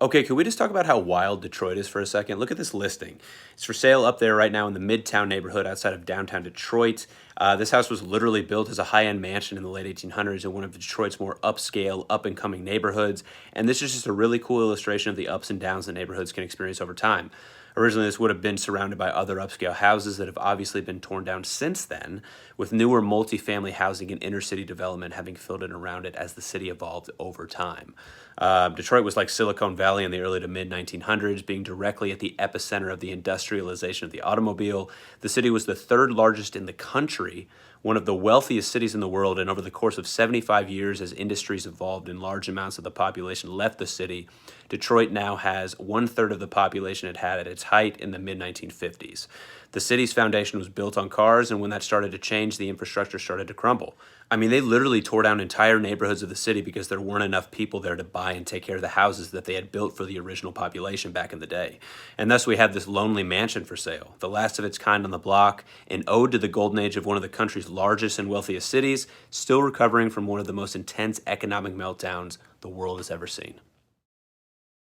Okay, can we just talk about how wild Detroit is for a second? Look at this listing. It's for sale up there right now in the Midtown neighborhood outside of downtown Detroit. This house was literally built as a high-end mansion in the late 1800s in one of Detroit's more upscale, up-and-coming neighborhoods. And this is just a really cool illustration of the ups and downs that neighborhoods can experience over time. Originally, this would have been surrounded by other upscale houses that have obviously been torn down since then, with newer multifamily housing and inner city development having filled in around it as the city evolved over time. Detroit was like Silicon Valley in the early to mid 1900s, being directly at the epicenter of the industrialization of the automobile. The city was the third largest in the country, one of the wealthiest cities in the world, and over the course of 75 years, as industries evolved and large amounts of the population left the city, Detroit now has one-third of the population it had at its height in the mid-1950s. The city's foundation was built on cars, and when that started to change, the infrastructure started to crumble. I mean, they literally tore down entire neighborhoods of the city because there weren't enough people there to buy and take care of the houses that they had built for the original population back in the day. And thus we have this lonely mansion for sale, the last of its kind on the block, an ode to the golden age of one of the country's largest and wealthiest cities, still recovering from one of the most intense economic meltdowns the world has ever seen.